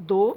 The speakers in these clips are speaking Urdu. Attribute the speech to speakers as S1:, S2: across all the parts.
S1: 2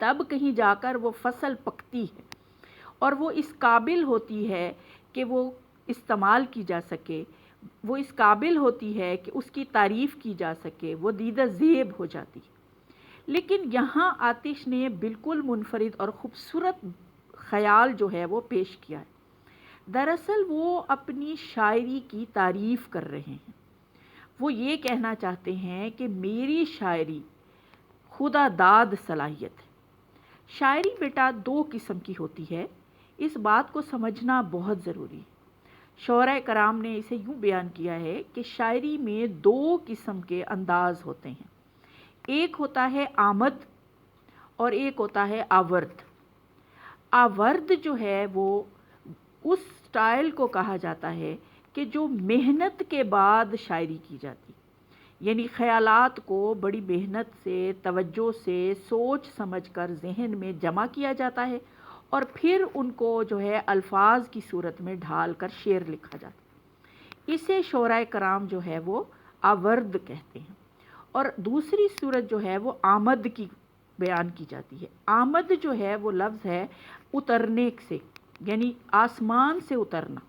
S1: تب کہیں جا کر وہ فصل پکتی ہے اور وہ اس قابل ہوتی ہے کہ وہ استعمال کی جا سکے، وہ اس قابل ہوتی ہے کہ اس کی تعریف کی جا سکے، وہ دیدہ زیب ہو جاتی ہے۔ لیکن یہاں آتش نے بالکل منفرد اور خوبصورت خیال جو ہے وہ پیش کیا ہے۔ دراصل وہ اپنی شاعری کی تعریف کر رہے ہیں۔ وہ یہ کہنا چاہتے ہیں کہ میری شاعری خدا داد صلاحیت ہے۔ شاعری بیٹا دو قسم کی ہوتی ہے، اس بات کو سمجھنا بہت ضروری ہے۔ شعراء کرام نے اسے یوں بیان کیا ہے کہ شاعری میں دو قسم کے انداز ہوتے ہیں، ایک ہوتا ہے آمد اور ایک ہوتا ہے آورد۔ آورد جو ہے وہ اس سٹائل کو کہا جاتا ہے کہ جو محنت کے بعد شاعری کی جاتی، یعنی خیالات کو بڑی محنت سے، توجہ سے، سوچ سمجھ کر ذہن میں جمع کیا جاتا ہے اور پھر ان کو جو ہے الفاظ کی صورت میں ڈھال کر شعر لکھا جاتا ہے۔ اسے شعراء کرام جو ہے وہ آورد کہتے ہیں۔ اور دوسری صورت جو ہے وہ آمد کی بیان کی جاتی ہے۔ آمد جو ہے وہ لفظ ہے اترنے سے، یعنی آسمان سے اترنا،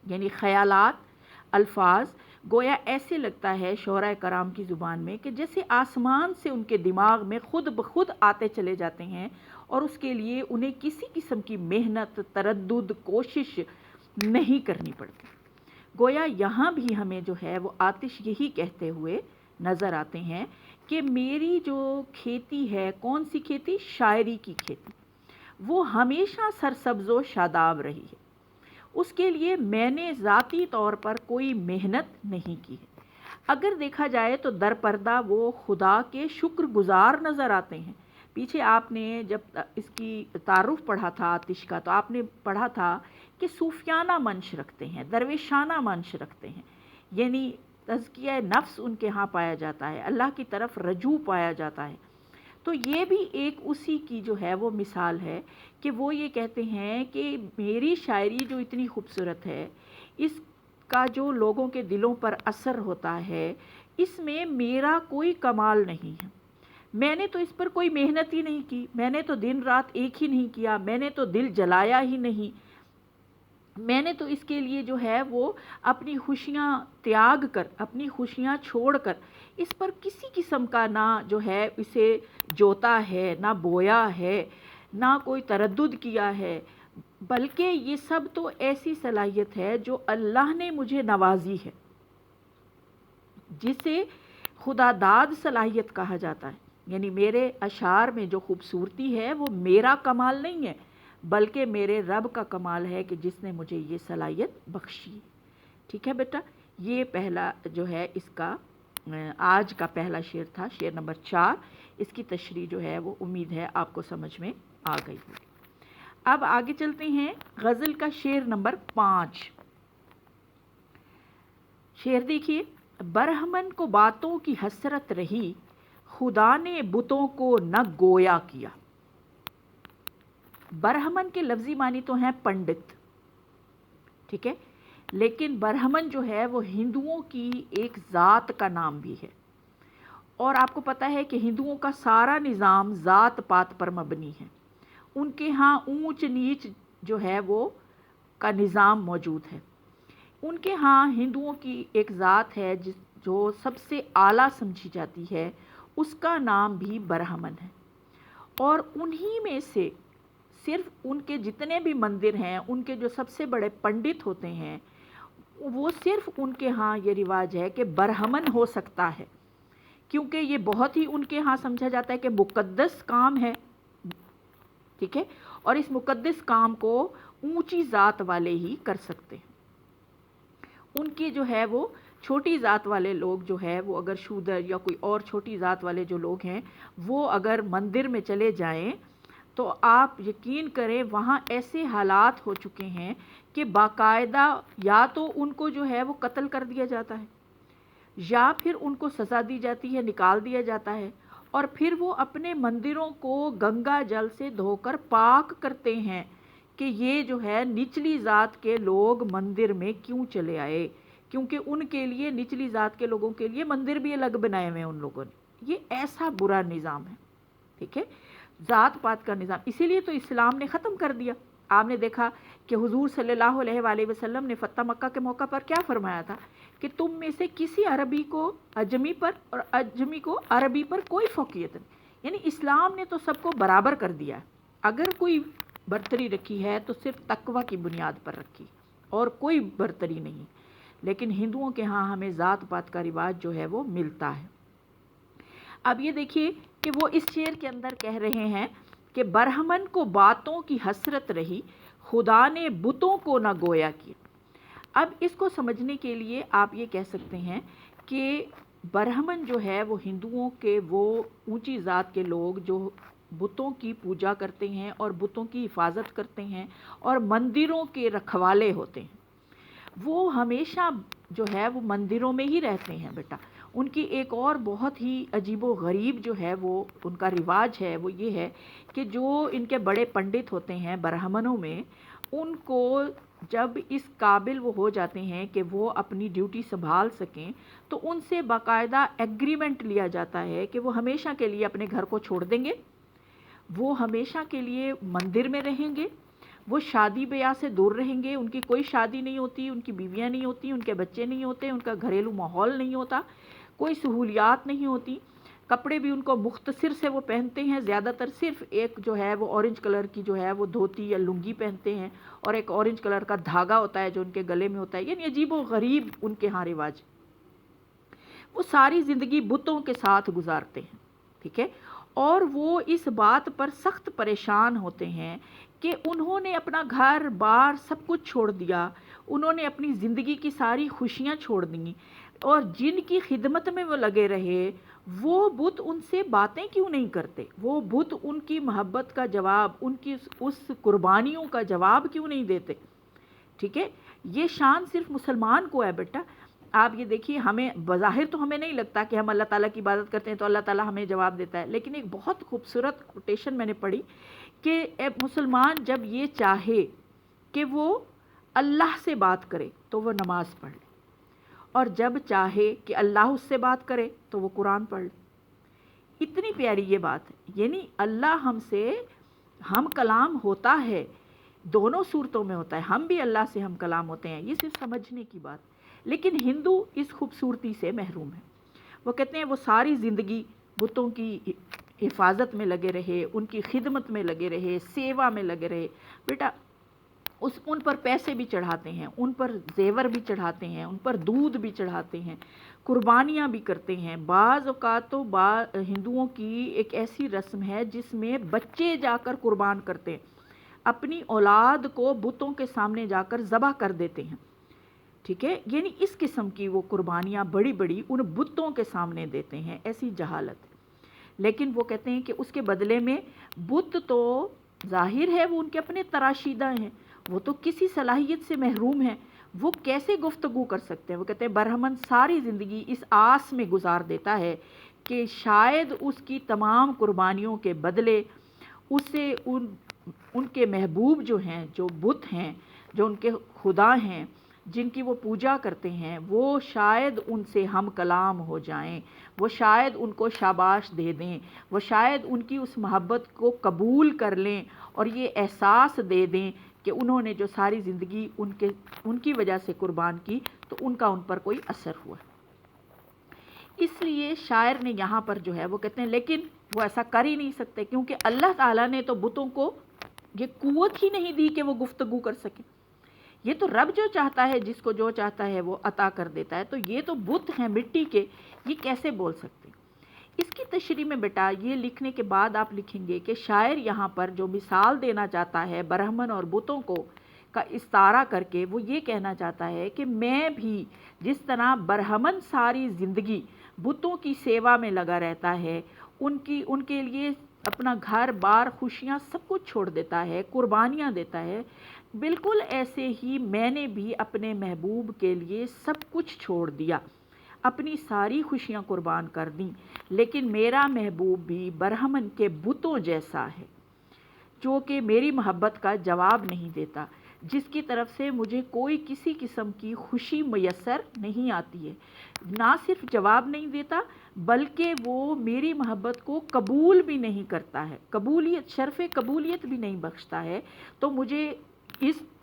S1: یعنی خیالات، الفاظ گویا ایسے لگتا ہے شعراء کرام کی زبان میں کہ جیسے آسمان سے ان کے دماغ میں خود بخود آتے چلے جاتے ہیں اور اس کے لیے انہیں کسی قسم کی محنت، تردد، کوشش نہیں کرنی پڑتی۔ گویا یہاں بھی ہمیں جو ہے وہ آتش یہی کہتے ہوئے نظر آتے ہیں کہ میری جو کھیتی ہے، کون سی کھیتی؟ شاعری کی کھیتی، وہ ہمیشہ سرسبز و شاداب رہی ہے۔ اس کے لیے میں نے ذاتی طور پر کوئی محنت نہیں کی ہے۔ اگر دیکھا جائے تو در پردہ وہ خدا کے شکر گزار نظر آتے ہیں۔ پیچھے آپ نے جب اس کی تعارف پڑھا تھا آتش کا تو آپ نے پڑھا تھا کہ صوفیانہ منش رکھتے ہیں، درویشانہ منش رکھتے ہیں، یعنی تزکیہ نفس ان کے ہاں پایا جاتا ہے، اللہ کی طرف رجوع پایا جاتا ہے۔ تو یہ بھی ایک اسی کی جو ہے وہ مثال ہے کہ وہ یہ کہتے ہیں کہ میری شاعری جو اتنی خوبصورت ہے، اس کا جو لوگوں کے دلوں پر اثر ہوتا ہے، اس میں میرا کوئی کمال نہیں ہے۔ میں نے تو اس پر کوئی محنت ہی نہیں کی، میں نے تو دن رات ایک ہی نہیں کیا، میں نے تو دل جلایا ہی نہیں، میں نے تو اس کے لیے جو ہے وہ اپنی خوشیاں تیاگ کر، اپنی خوشیاں چھوڑ کر اس پر کسی قسم کا نہ جو ہے اسے جوتا ہے، نہ بویا ہے، نہ کوئی تردد کیا ہے، بلکہ یہ سب تو ایسی صلاحیت ہے جو اللہ نے مجھے نوازی ہے، جسے خدا داد صلاحیت کہا جاتا ہے۔ یعنی میرے اشعار میں جو خوبصورتی ہے وہ میرا کمال نہیں ہے، بلکہ میرے رب کا کمال ہے کہ جس نے مجھے یہ صلاحیت بخشی۔ ٹھیک ہے بیٹا، یہ پہلا جو ہے اس کا آج کا پہلا شعر تھا، شعر نمبر 4۔ اس کی تشریح جو ہے وہ امید ہے آپ کو سمجھ میں آ گئی ہوگی۔ اب آگے چلتے ہیں غزل کا شعر نمبر 5۔ شعر دیکھیے، برہمن کو باتوں کی حسرت رہی، خدا نے بتوں کو نہ گویا کیا۔ برہمن کے لفظی معنی تو ہیں پنڈت، ٹھیک ہے، لیکن برہمن جو ہے وہ ہندوؤں کی ایک ذات کا نام بھی ہے، اور آپ کو پتہ ہے کہ ہندوؤں کا سارا نظام ذات پات پر مبنی ہے۔ ان کے ہاں اونچ نیچ جو ہے وہ کا نظام موجود ہے۔ ان کے ہاں ہندوؤں کی ایک ذات ہے جو سب سے اعلیٰ سمجھی جاتی ہے، اس کا نام بھی برہمن ہے، اور انہی میں سے صرف ان کے جتنے بھی مندر ہیں، ان کے جو سب سے بڑے پنڈت ہوتے ہیں، وہ صرف ان کے ہاں یہ رواج ہے کہ برہمن ہو سکتا ہے، کیونکہ یہ بہت ہی ان کے ہاں سمجھا جاتا ہے کہ مقدس کام ہے، ٹھیک ہے، اور اس مقدس کام کو اونچی ذات والے ہی کر سکتے ہیں۔ ان کی جو ہے وہ چھوٹی ذات والے لوگ جو ہے وہ اگر شودر یا کوئی اور چھوٹی ذات والے جو لوگ ہیں وہ اگر مندر میں چلے جائیں تو آپ یقین کریں وہاں ایسے حالات ہو چکے ہیں کہ باقاعدہ یا تو ان کو جو ہے وہ قتل کر دیا جاتا ہے، یا پھر ان کو سزا دی جاتی ہے، نکال دیا جاتا ہے، اور پھر وہ اپنے مندروں کو گنگا جل سے دھو کر پاک کرتے ہیں کہ یہ جو ہے نچلی ذات کے لوگ مندر میں کیوں چلے آئے، کیونکہ ان کے لیے نچلی ذات کے لوگوں کے لیے مندر بھی الگ بنائے ہوئے ہیں ان لوگوں نے۔ یہ ایسا برا نظام ہے، ٹھیک ہے۔ ذات پات کا نظام، اسی لیے تو اسلام نے ختم کر دیا۔ آپ نے دیکھا کہ حضور صلی اللہ علیہ وآلہ وسلم نے فتح مکہ کے موقع پر کیا فرمایا تھا کہ تم میں سے کسی عربی کو عجمی پر اور عجمی کو عربی پر کوئی فوقیت نہیں، یعنی اسلام نے تو سب کو برابر کر دیا ہے۔ اگر کوئی برتری رکھی ہے تو صرف تقوی کی بنیاد پر رکھی اور کوئی برتری نہیں، لیکن ہندوؤں کے ہاں ہمیں ذات پات کا رواج جو ہے وہ ملتا ہے۔ اب یہ دیکھیے کہ وہ اس شعر کے اندر کہہ رہے ہیں کہ برہمن کو باتوں کی حسرت رہی، خدا نے بتوں کو نہ گویا کیا۔ اب اس کو سمجھنے کے لیے آپ یہ کہہ سکتے ہیں کہ برہمن جو ہے وہ ہندوؤں کے وہ اونچی ذات کے لوگ جو بتوں کی پوجا کرتے ہیں اور بتوں کی حفاظت کرتے ہیں اور مندروں کے رکھوالے ہوتے ہیں، وہ ہمیشہ جو ہے وہ مندروں میں ہی رہتے ہیں بیٹا۔ ان کی ایک اور بہت ہی عجیب و غریب جو ہے وہ ان کا رواج ہے، وہ یہ ہے کہ جو ان کے بڑے پنڈت ہوتے ہیں برہمنوں میں، ان کو جب اس قابل وہ ہو جاتے ہیں کہ وہ اپنی ڈیوٹی سنبھال سکیں تو ان سے باقاعدہ ایگریمنٹ لیا جاتا ہے کہ وہ ہمیشہ کے لیے اپنے گھر کو چھوڑ دیں گے، وہ ہمیشہ کے لیے مندر میں رہیں گے، وہ شادی بیاہ سے دور رہیں گے، ان کی کوئی شادی نہیں ہوتی، ان کی بیویاں نہیں ہوتی، ان کے بچے نہیں ہوتے، ان کا گھریلو ماحول نہیں ہوتا، کوئی سہولیات نہیں ہوتی، کپڑے بھی ان کو مختصر سے وہ پہنتے ہیں، زیادہ تر صرف ایک جو ہے وہ اورنج کلر کی جو ہے وہ دھوتی یا لنگی پہنتے ہیں اور ایک اورنج کلر کا دھاگا ہوتا ہے جو ان کے گلے میں ہوتا ہے، یعنی عجیب و غریب ان کے ہاں رواج۔ وہ ساری زندگی بتوں کے ساتھ گزارتے ہیں، ٹھیک ہے، اور وہ اس بات پر سخت پریشان ہوتے ہیں کہ انہوں نے اپنا گھر بار سب کچھ چھوڑ دیا، انہوں نے اپنی زندگی کی ساری خوشیاں چھوڑ دیں، اور جن کی خدمت میں وہ لگے رہے وہ بت ان سے باتیں کیوں نہیں کرتے، وہ بت ان کی محبت کا جواب، ان کی اس قربانیوں کا جواب کیوں نہیں دیتے، ٹھیک ہے۔ یہ شان صرف مسلمان کو ہے بیٹا۔ آپ یہ دیکھیے، ہمیں بظاہر تو ہمیں نہیں لگتا کہ ہم اللہ تعالیٰ کی عبادت کرتے ہیں تو اللہ تعالیٰ ہمیں جواب دیتا ہے، لیکن ایک بہت خوبصورت کوٹیشن میں نے پڑھی کہ مسلمان جب یہ چاہے کہ وہ اللہ سے بات کرے تو وہ نماز پڑھ لے، اور جب چاہے کہ اللہ اس سے بات کرے تو وہ قرآن پڑھ لے۔ اتنی پیاری یہ بات ہے، یعنی اللہ ہم سے ہم کلام ہوتا ہے، دونوں صورتوں میں ہوتا ہے، ہم بھی اللہ سے ہم کلام ہوتے ہیں، یہ صرف سمجھنے کی بات۔ لیکن ہندو اس خوبصورتی سے محروم ہے، وہ کہتے ہیں وہ ساری زندگی بتوں کی حفاظت میں لگے رہے، ان کی خدمت میں لگے رہے، سیوا میں لگے رہے۔ بیٹا ان پر پیسے بھی چڑھاتے ہیں، ان پر زیور بھی چڑھاتے ہیں، ان پر دودھ بھی چڑھاتے ہیں، قربانیاں بھی کرتے ہیں۔ بعض اوقات تو ہندوؤں کی ایک ایسی رسم ہے جس میں بچے جا کر قربان کرتے ہیں، اپنی اولاد کو بتوں کے سامنے جا کر ذبح کر دیتے ہیں، ٹھیک ہے، یعنی اس قسم کی وہ قربانیاں بڑی بڑی ان بتوں کے سامنے دیتے ہیں، ایسی جہالت۔ لیکن وہ کہتے ہیں کہ اس کے بدلے میں بت تو ظاہر ہے وہ ان کے اپنے تراشیدہ ہیں، وہ تو کسی صلاحیت سے محروم ہیں، وہ کیسے گفتگو کر سکتے ہیں؟ وہ کہتے ہیں برہمن ساری زندگی اس آس میں گزار دیتا ہے کہ شاید اس کی تمام قربانیوں کے بدلے اسے ان کے محبوب جو ہیں، جو بت ہیں، جو ان کے خدا ہیں، جن کی وہ پوجا کرتے ہیں، وہ شاید ان سے ہم کلام ہو جائیں، وہ شاید ان کو شاباش دے دیں، وہ شاید ان کی اس محبت کو قبول کر لیں اور یہ احساس دے دیں کہ انہوں نے جو ساری زندگی ان کی وجہ سے قربان کی تو ان کا ان پر کوئی اثر ہوا۔ اس لیے شاعر نے یہاں پر جو ہے وہ کہتے ہیں لیکن وہ ایسا کر ہی نہیں سکتے، کیونکہ اللہ تعالیٰ نے تو بتوں کو یہ قوت ہی نہیں دی کہ وہ گفتگو کر سکیں۔ یہ تو رب جو چاہتا ہے، جس کو جو چاہتا ہے وہ عطا کر دیتا ہے، تو یہ تو بت ہیں مٹی کے، یہ کیسے بول سکتے؟ اس کی تشریح میں بیٹا یہ لکھنے کے بعد آپ لکھیں گے کہ شاعر یہاں پر جو مثال دینا چاہتا ہے برہمن اور بتوں کو کا استعارہ کر کے، وہ یہ کہنا چاہتا ہے کہ میں بھی جس طرح برہمن ساری زندگی بتوں کی سیوا میں لگا رہتا ہے، ان کے لیے اپنا گھر بار خوشیاں سب کچھ چھوڑ دیتا ہے، قربانیاں دیتا ہے، بالکل ایسے ہی میں نے بھی اپنے محبوب کے لیے سب کچھ چھوڑ دیا، اپنی ساری خوشیاں قربان کر دیں، لیکن میرا محبوب بھی برہمن کے بتوں جیسا ہے جو کہ میری محبت کا جواب نہیں دیتا۔ جس کی طرف سے مجھے کوئی کسی قسم کی خوشی میسر نہیں آتی ہے، نہ صرف جواب نہیں دیتا بلکہ وہ میری محبت کو قبول بھی نہیں کرتا ہے، قبولیت، شرف قبولیت بھی نہیں بخشتا ہے۔ تو مجھے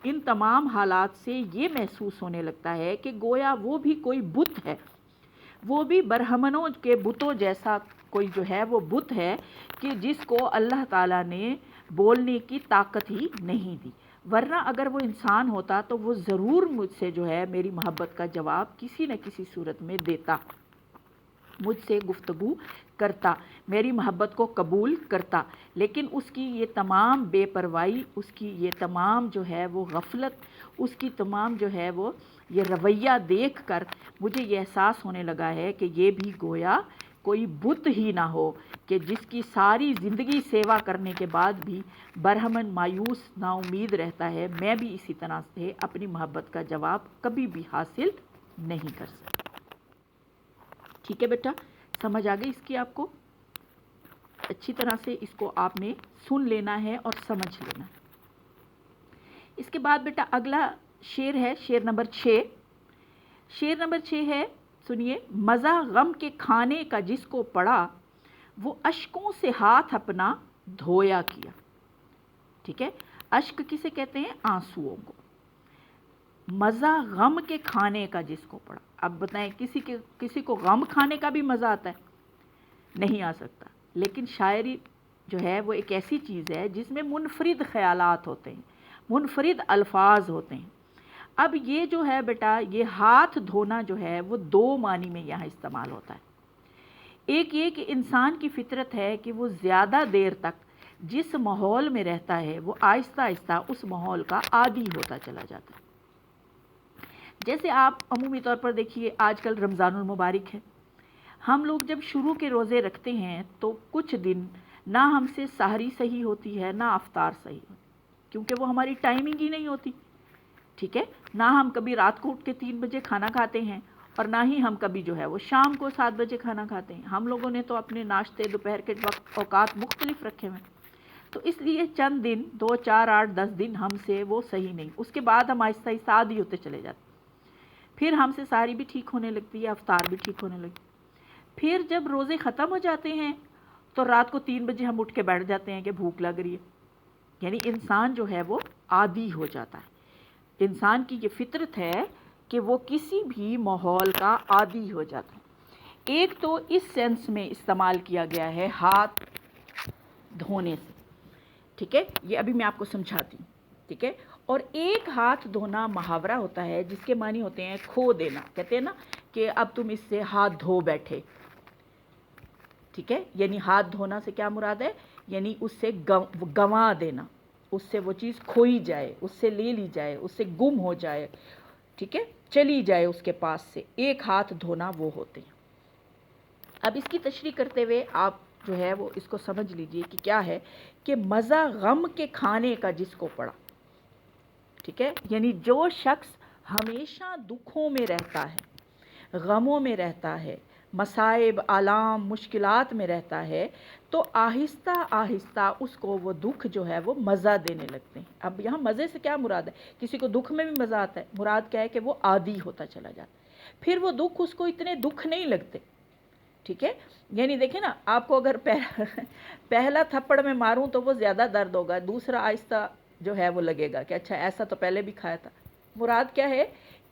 S1: ان تمام حالات سے یہ محسوس ہونے لگتا ہے کہ گویا وہ بھی کوئی بت ہے، وہ بھی برہمنوں کے بتوں جیسا کوئی جو ہے وہ بت ہے کہ جس کو اللہ تعالیٰ نے بولنے کی طاقت ہی نہیں دی، ورنہ اگر وہ انسان ہوتا تو وہ ضرور مجھ سے جو ہے میری محبت کا جواب کسی نہ کسی صورت میں دیتا، مجھ سے گفتگو کرتا، میری محبت کو قبول کرتا، لیکن اس کی یہ تمام بے پرواہی، اس کی یہ تمام جو ہے وہ غفلت، اس کی تمام جو ہے وہ یہ رویہ دیکھ کر مجھے یہ احساس ہونے لگا ہے کہ یہ بھی گویا کوئی بت ہی نہ ہو کہ جس کی ساری زندگی سیوا کرنے کے بعد بھی برہمن مایوس نا امید رہتا ہے، میں بھی اسی طرح سے اپنی محبت کا جواب کبھی بھی حاصل نہیں کر سکتا۔ ٹھیک ہے بیٹا، سمجھ آ گئی اس کی آپ کو؟ اچھی طرح سے اس کو آپ نے سن لینا ہے اور سمجھ لینا ہے۔ اس کے بعد بیٹا اگلا شعر ہے، شعر نمبر 6۔ شعر نمبر 6 ہے، سنیے، مزہ غم کے کھانے کا جس کو پڑا وہ اشکوں سے ہاتھ اپنا دھویا کیا۔ ٹھیک ہے، اشک کسے کہتے ہیں؟ آنسوؤں کو۔ مزہ غم کے کھانے کا جس کو پڑا، اب بتائیں کسی کو غم کھانے کا بھی مزہ آتا ہے؟ نہیں آ سکتا، لیکن شاعری جو ہے وہ ایک ایسی چیز ہے جس میں منفرد خیالات ہوتے ہیں، منفرد الفاظ ہوتے ہیں۔ اب یہ جو ہے بیٹا، یہ ہاتھ دھونا جو ہے وہ دو معنی میں یہاں استعمال ہوتا ہے۔ ایک یہ کہ انسان کی فطرت ہے کہ وہ زیادہ دیر تک جس ماحول میں رہتا ہے وہ آہستہ آہستہ اس ماحول کا عادی ہوتا چلا جاتا ہے۔ جیسے آپ عمومی طور پر دیکھیے، آج کل رمضان المبارک ہے، ہم لوگ جب شروع کے روزے رکھتے ہیں تو کچھ دن نہ ہم سے سحری صحیح ہوتی ہے نہ افطار صحیح ہوتی، کیونکہ وہ ہماری ٹائمنگ ہی نہیں ہوتی۔ ٹھیک ہے، نہ ہم کبھی رات کو اٹھ کے 3 بجے کھانا کھاتے ہیں اور نہ ہی ہم کبھی جو ہے وہ شام کو 7 بجے کھانا کھاتے ہیں۔ ہم لوگوں نے تو اپنے ناشتے دوپہر کے وقت اوقات مختلف رکھے ہوئے، تو اس لیے چند دن، 2 4 8 10 دن ہم سے وہ صحیح نہیں، اس کے بعد ہم آہستہ آہستہ عادی ہوتے چلے جاتے، پھر ہم سے سحری بھی ٹھیک ہونے لگتی ہے، افطار بھی ٹھیک ہونے لگتی ہے۔ پھر جب روزے ختم ہو جاتے ہیں تو رات کو 3 بجے ہم اٹھ کے بیٹھ جاتے ہیں کہ بھوک لگ رہی ہے، یعنی انسان جو ہے وہ عادی ہو جاتا ہے۔ انسان کی یہ فطرت ہے کہ وہ کسی بھی ماحول کا عادی ہو جاتا ہے۔ ایک تو اس سینس میں استعمال کیا گیا ہے ہاتھ دھونے سے، ٹھیک ہے، یہ ابھی میں آپ کو سمجھاتی ہوں، ٹھیک ہے۔ اور ایک ہاتھ دھونا محاورہ ہوتا ہے جس کے معنی ہوتے ہیں کھو دینا، کہتے ہیں نا کہ اب تم اس سے ہاتھ دھو بیٹھے، ٹھیک ہے، یعنی ہاتھ دھونا سے کیا مراد ہے؟ یعنی اس سے گنوا دینا، اس سے وہ چیز کھوئی جائے، اس سے لے لی جائے، اس سے گم ہو جائے، ٹھیک ہے، چلی جائے اس کے پاس سے۔ ایک ہاتھ دھونا وہ ہوتے ہیں۔ اب اس کی تشریح کرتے ہوئے آپ جو ہے وہ اس کو سمجھ لیجئے کہ کیا ہے کہ مزہ غم کے کھانے کا جس کو پڑا، ٹھیک ہے، یعنی جو شخص ہمیشہ دکھوں میں رہتا ہے، غموں میں رہتا ہے، مصائب، آلام، مشکلات میں رہتا ہے، تو آہستہ آہستہ اس کو وہ دکھ جو ہے وہ مزہ دینے لگتے ہیں۔ اب یہاں مزے سے کیا مراد ہے؟ کسی کو دکھ میں بھی مزہ آتا ہے، مراد کیا ہے کہ وہ عادی ہوتا چلا جاتا ہے، پھر وہ دکھ اس کو اتنے دکھ نہیں لگتے، ٹھیک ہے۔ یعنی دیکھیں نا، آپ کو اگر پہلا تھپڑ میں ماروں تو وہ زیادہ درد ہوگا، دوسرا آہستہ جو ہے وہ لگے گا کہ اچھا ایسا تو پہلے بھی کھایا تھا۔ مراد کیا ہے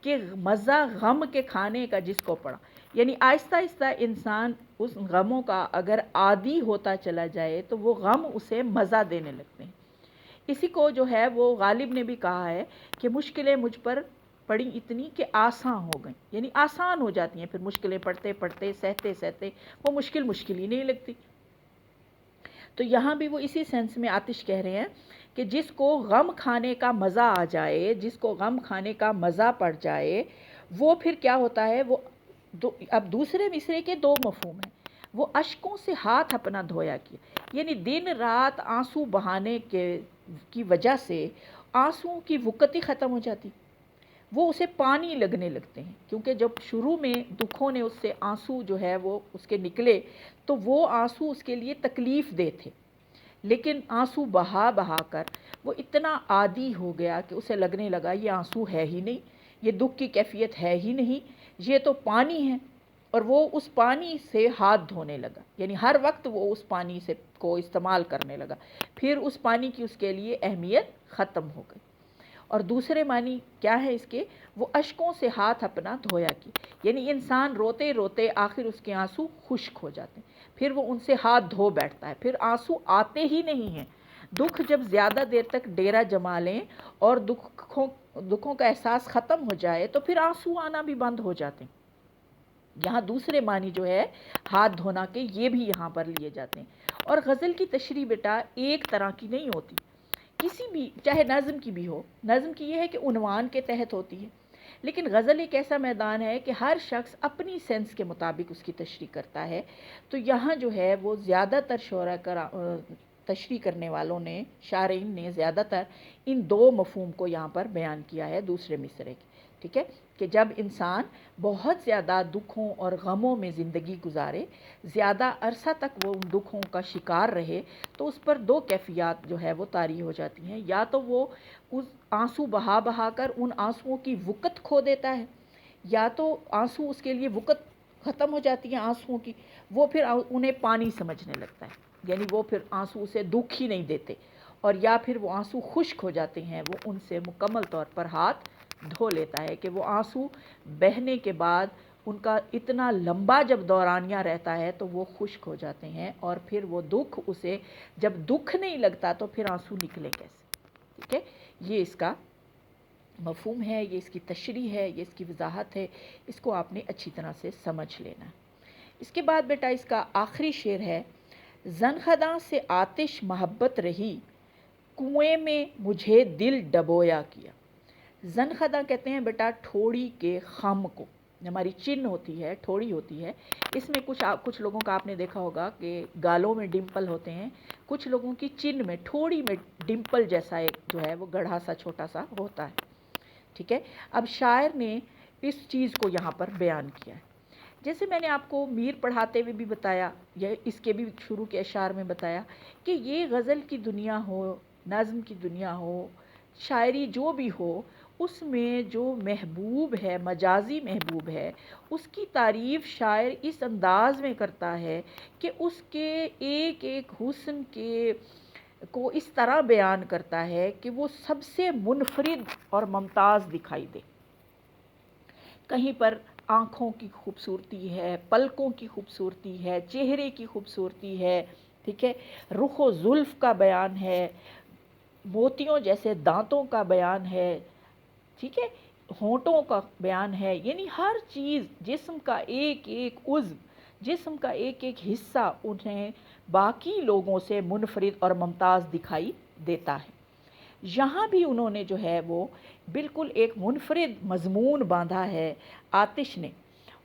S1: کہ مزہ غم کے کھانے کا جس کو پڑا، یعنی آہستہ آہستہ انسان اس غموں کا اگر عادی ہوتا چلا جائے تو وہ غم اسے مزہ دینے لگتے ہیں۔ اسی کو جو ہے وہ غالب نے بھی کہا ہے کہ مشکلیں مجھ پر پڑی اتنی کہ آسان ہو گئیں، یعنی آسان ہو جاتی ہیں، پھر مشکلیں پڑھتے پڑھتے سہتے سہتے وہ مشکل ہی نہیں لگتی۔ تو یہاں بھی وہ اسی سینس میں آتش کہہ رہے ہیں کہ جس کو غم کھانے کا مزہ آ جائے، جس کو غم کھانے کا مزہ پڑ جائے، وہ پھر کیا ہوتا ہے، وہ اب دوسرے مصرے کے دو مفہوم ہیں۔ وہ اشکوں سے ہاتھ اپنا دھویا کیا، یعنی دن رات آنسو بہانے کی وجہ سے آنسوؤں کی وقت ہی ختم ہو جاتی، وہ اسے پانی لگنے لگتے ہیں، کیونکہ جب شروع میں دکھوں نے اس سے آنسو جو ہے وہ اس کے نکلے تو وہ آنسو اس کے لیے تکلیف دہ تھے، لیکن آنسو بہا بہا کر وہ اتنا عادی ہو گیا کہ اسے لگنے لگا یہ آنسو ہے ہی نہیں، یہ دکھ کی کیفیت ہے ہی نہیں، یہ تو پانی ہے۔ اور وہ اس پانی سے ہاتھ دھونے لگا، یعنی ہر وقت وہ اس پانی سے کو استعمال کرنے لگا، پھر اس پانی کی اس کے لیے اہمیت ختم ہو گئی۔ اور دوسرے معنی کیا ہے اس کے؟ وہ اشکوں سے ہاتھ اپنا دھویا کی، یعنی انسان روتے روتے آخر اس کے آنسو خشک ہو جاتے ہیں، پھر وہ ان سے ہاتھ دھو بیٹھتا ہے، پھر آنسو آتے ہی نہیں ہیں۔ دکھ جب زیادہ دیر تک ڈیرا جما لیں اور دکھوں کا احساس ختم ہو جائے تو پھر آنسو آنا بھی بند ہو جاتے ہیں۔ یہاں دوسرے معنی جو ہے ہاتھ دھونا کے، یہ بھی یہاں پر لیے جاتے ہیں۔ اور غزل کی تشریح بیٹا ایک طرح کی نہیں ہوتی، کسی بھی، چاہے نظم کی بھی ہو، نظم کی یہ ہے کہ عنوان کے تحت ہوتی ہے، لیکن غزل ایک ایسا میدان ہے کہ ہر شخص اپنی سینس کے مطابق اس کی تشریح کرتا ہے۔ تو یہاں جو ہے وہ زیادہ تر تشریح کرنے والوں نے، شارحین نے زیادہ تر ان دو مفہوم کو یہاں پر بیان کیا ہے دوسرے مصرعے کے، ٹھیک ہے، کہ جب انسان بہت زیادہ دکھوں اور غموں میں زندگی گزارے، زیادہ عرصہ تک وہ ان دکھوں کا شکار رہے، تو اس پر دو کیفیات جو ہے وہ طاری ہو جاتی ہیں، یا تو وہ اس آنسو بہا بہا کر ان آنسوؤں کی وقت کھو دیتا ہے، یا تو آنسو اس کے لیے وقت ختم ہو جاتی ہے آنسوؤں کی، وہ پھر انہیں پانی سمجھنے لگتا ہے، یعنی وہ پھر آنسو اسے دکھ ہی نہیں دیتے، اور یا پھر وہ آنسو خشک ہو جاتے ہیں، وہ ان سے مکمل طور پر ہاتھ دھو لیتا ہے کہ وہ آنسو بہنے کے بعد ان کا اتنا لمبا جب دورانیہ رہتا ہے تو وہ خشک ہو جاتے ہیں، اور پھر وہ دکھ اسے جب دکھ نہیں لگتا تو پھر آنسو نکلے کیسے، ٹھیک ہے۔ یہ اس کا مفہوم ہے، یہ اس کی تشریح ہے، یہ اس کی وضاحت ہے، اس کو آپ نے اچھی طرح سے سمجھ لینا۔ اس کے بعد بیٹا اس کا آخری شعر ہے، زنخداں سے آتش محبت رہی، کنویں میں مجھے دل ڈبویا کیا۔ زنخداں کہتے ہیں بیٹا ٹھوڑی کے خم کو، ہماری چن ہوتی ہے، ٹھوڑی ہوتی ہے، اس میں کچھ لوگوں کا آپ نے دیکھا ہوگا کہ گالوں میں ڈمپل ہوتے ہیں، کچھ لوگوں کی چن میں ٹھوڑی میں ڈمپل جیسا ایک جو ہے وہ گڑھا سا چھوٹا سا ہوتا ہے، ٹھیک ہے۔ اب شاعر نے اس چیز کو یہاں پر بیان کیا ہے، جیسے میں نے آپ کو میر پڑھاتے ہوئے بھی بتایا، یا اس کے بھی شروع کے اشعار میں بتایا کہ یہ غزل کی دنیا ہو، نظم کی دنیا ہو، شاعری جو بھی ہو، اس میں جو محبوب ہے، مجازی محبوب ہے، اس کی تعریف شاعر اس انداز میں کرتا ہے کہ اس کے ایک ایک حسن کے کو اس طرح بیان کرتا ہے کہ وہ سب سے منفرد اور ممتاز دکھائی دے۔ کہیں پر آنکھوں کی خوبصورتی ہے، پلکوں کی خوبصورتی ہے، چہرے کی خوبصورتی ہے، ٹھیک ہے، رخ و زلف کا بیان ہے، موتیوں جیسے دانتوں کا بیان ہے، ٹھیک ہے، ہونٹوں کا بیان ہے، یعنی ہر چیز، جسم کا ایک ایک عضو، جسم کا ایک ایک حصہ انہیں باقی لوگوں سے منفرد اور ممتاز دکھائی دیتا ہے۔ یہاں بھی انہوں نے جو ہے وہ بالکل ایک منفرد مضمون باندھا ہے آتش نے،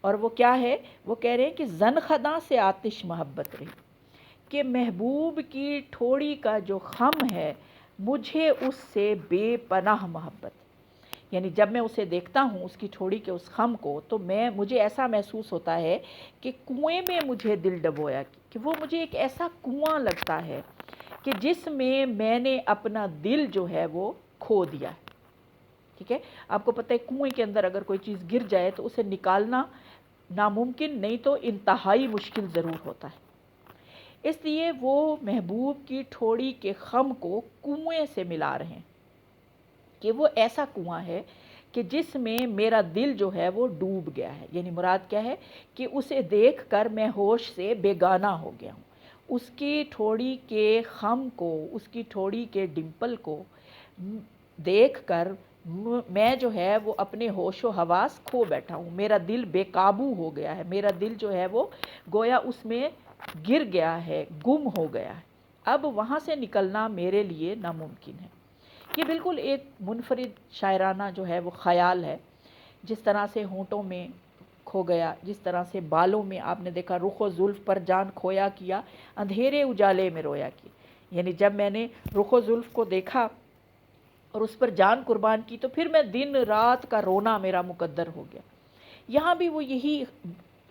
S1: اور وہ کیا ہے؟ وہ کہہ رہے ہیں کہ زنخداں سے آتش محبت رہی، کہ محبوب کی ٹھوڑی کا جو خم ہے مجھے اس سے بے پناہ محبت، یعنی جب میں اسے دیکھتا ہوں، اس کی ٹھوڑی کے اس خم کو، تو مجھے ایسا محسوس ہوتا ہے کہ کنویں میں مجھے دل ڈبویا، کہ وہ مجھے ایک ایسا کنواں لگتا ہے کہ جس میں نے اپنا دل جو ہے وہ کھو دیا ہے، ٹھیک ہے۔ آپ کو پتہ ہے کنویں کے اندر اگر کوئی چیز گر جائے تو اسے نکالنا ناممکن نہیں تو انتہائی مشکل ضرور ہوتا ہے، اس لیے وہ محبوب کی ٹھوڑی کے خم کو کنویں سے ملا رہے ہیں کہ وہ ایسا کنواں ہے کہ جس میں میرا دل جو ہے وہ ڈوب گیا ہے، یعنی مراد کیا ہے کہ اسے دیکھ کر میں ہوش سے بیگانہ ہو گیا ہوں، اس کی ٹھوڑی کے خم کو، اس کی ٹھوڑی کے ڈمپل کو دیکھ کر میں جو ہے وہ اپنے ہوش و حواس کھو بیٹھا ہوں، میرا دل بے قابو ہو گیا ہے، میرا دل جو ہے وہ گویا اس میں گر گیا ہے، گم ہو گیا ہے، اب وہاں سے نکلنا میرے لیے ناممکن ہے۔ یہ بالکل ایک منفرد شاعرانہ جو ہے وہ خیال ہے، جس طرح سے ہونٹوں میں کھو گیا، جس طرح سے بالوں میں آپ نے دیکھا رخ و زلف پر جان کھویا کیا، اندھیرے اجالے میں رویا کیا، یعنی جب میں نے رخ و زلف کو دیکھا اور اس پر جان قربان کی تو پھر میں دن رات کا رونا میرا مقدر ہو گیا۔ یہاں بھی وہ یہی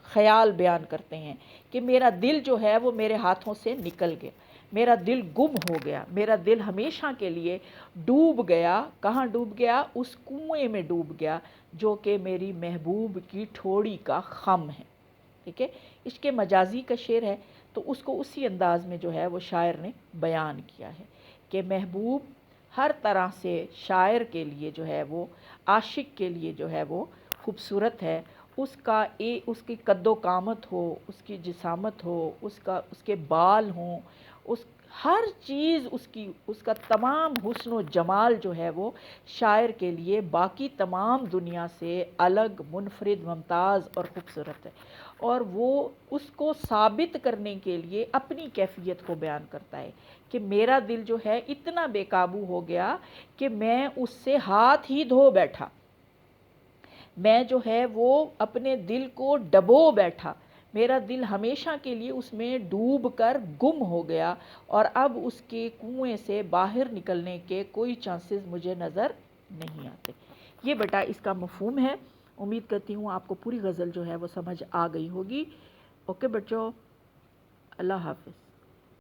S1: خیال بیان کرتے ہیں کہ میرا دل جو ہے وہ میرے ہاتھوں سے نکل گیا، میرا دل گم ہو گیا، میرا دل ہمیشہ کے لیے ڈوب گیا۔ کہاں ڈوب گیا؟ اس کنویں میں ڈوب گیا جو کہ میری محبوب کی ٹھوڑی کا خم ہے۔ ٹھیک ہے، عشق مجازی کا شعر ہے، تو اس کو اسی انداز میں جو ہے وہ شاعر نے بیان کیا ہے کہ محبوب ہر طرح سے شاعر کے لیے جو ہے وہ، عاشق کے لیے جو ہے وہ خوبصورت ہے۔ اس کی قد و قامت ہو، اس کی جسامت ہو، اس کے بال ہوں، ہر چیز اس کا تمام حسن و جمال جو ہے وہ شاعر کے لیے باقی تمام دنیا سے الگ، منفرد، ممتاز اور خوبصورت ہے، اور وہ اس کو ثابت کرنے کے لیے اپنی کیفیت کو بیان کرتا ہے کہ میرا دل جو ہے اتنا بے قابو ہو گیا کہ میں اس سے ہاتھ ہی دھو بیٹھا، میں جو ہے وہ اپنے دل کو ڈبو بیٹھا، میرا دل ہمیشہ کے لیے اس میں ڈوب کر گم ہو گیا، اور اب اس کے کنویں سے باہر نکلنے کے کوئی چانسز مجھے نظر نہیں آتے۔ یہ بیٹا اس کا مفہوم ہے۔ امید کرتی ہوں آپ کو پوری غزل جو ہے وہ سمجھ آ گئی ہوگی۔ اوکے بچوں، اللہ حافظ۔